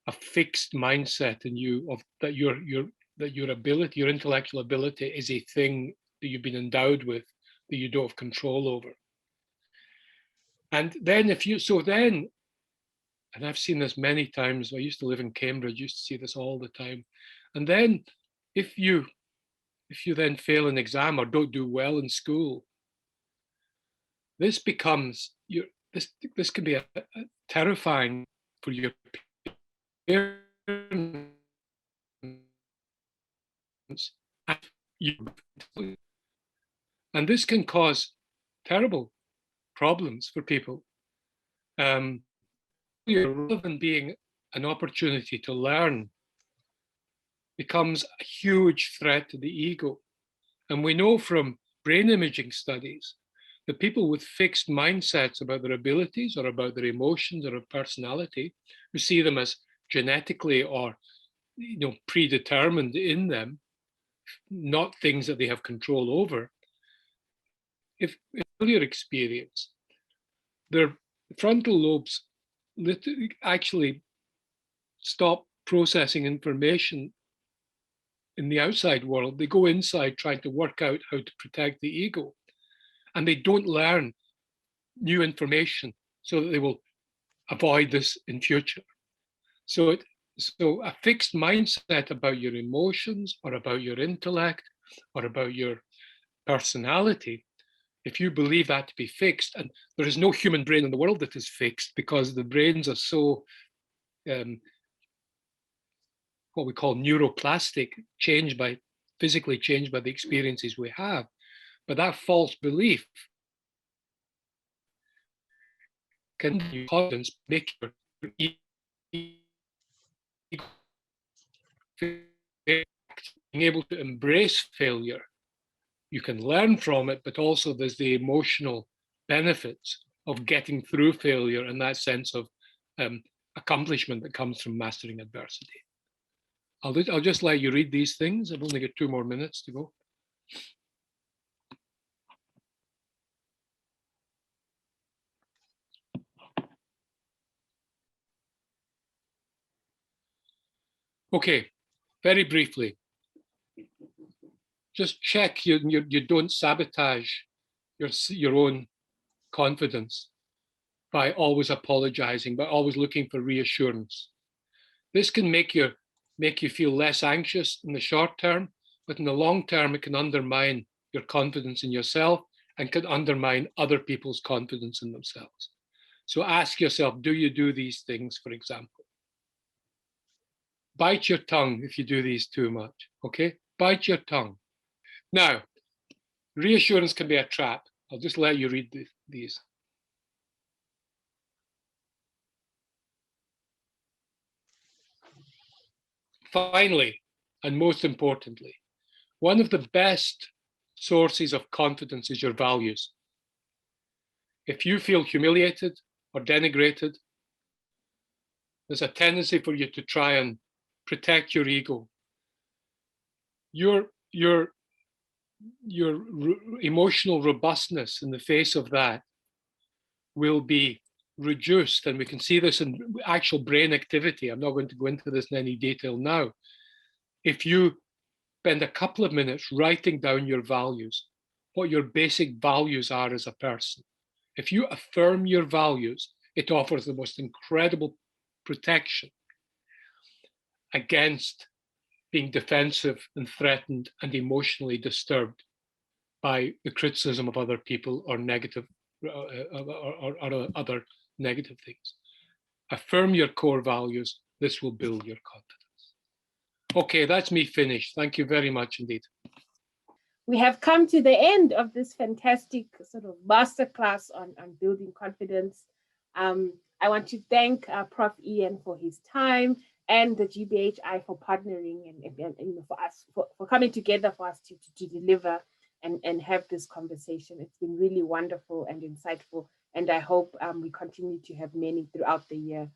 Speaker 2: a fixed mindset in you of that your ability, your intellectual ability, is a thing that you've been endowed with that you don't have control over. And then and I've seen this many times. I used to live in Cambridge, used to see this all the time. And then if you then fail an exam or don't do well in school, this becomes this can be a terrifying for your parents. And this can cause terrible problems for people. Rather than being an opportunity to learn, becomes a huge threat to the ego. And we know from brain imaging studies that people with fixed mindsets about their abilities or about their emotions or their personality, who see them as genetically or predetermined in them, not things that they have control over, if earlier experience, their frontal lobes actually stop processing information in the outside world. They go inside trying to work out how to protect the ego, and they don't learn new information so that they will avoid this in future. So a fixed mindset about your emotions or about your intellect or about your personality, if you believe that to be fixed, and there is no human brain in the world that is fixed, because the brains are so what we call neuroplastic, physically changed by the experiences we have. But that false belief can confidence make your being able to embrace failure. You can learn from it, but also there's the emotional benefits of getting through failure and that sense of accomplishment that comes from mastering adversity. I'll just let you read these things. I've only got 2 more minutes to go. Okay, very briefly, just check you don't sabotage your own confidence by always apologizing, by always looking for reassurance. This can make you feel less anxious in the short term, but in the long term, it can undermine your confidence in yourself and can undermine other people's confidence in themselves. So ask yourself, do you do these things, for example? Bite your tongue if you do these too much, okay? Bite your tongue. Now, reassurance can be a trap. I'll just let you read these. Finally, and most importantly, one of the best sources of confidence is your values. If you feel humiliated or denigrated, there's a tendency for you to try and protect your ego. Your emotional robustness in the face of that will be reduced, and we can see this in actual brain activity. I'm not going to go into this in any detail now. If you spend a couple of minutes writing down your values, what your basic values are as a person, if you affirm your values, it offers the most incredible protection against being defensive and threatened and emotionally disturbed by the criticism of other people or negative or other negative things. Affirm your core values. This will build your confidence. Okay, that's me finished. Thank you very much indeed.
Speaker 1: We have come to the end of this fantastic sort of masterclass on building confidence. I want to thank Prof. Ian for his time and the GBHI for partnering and for us for coming together for us to deliver and have this conversation. It's been really wonderful and insightful, and I hope we continue to have many throughout the year.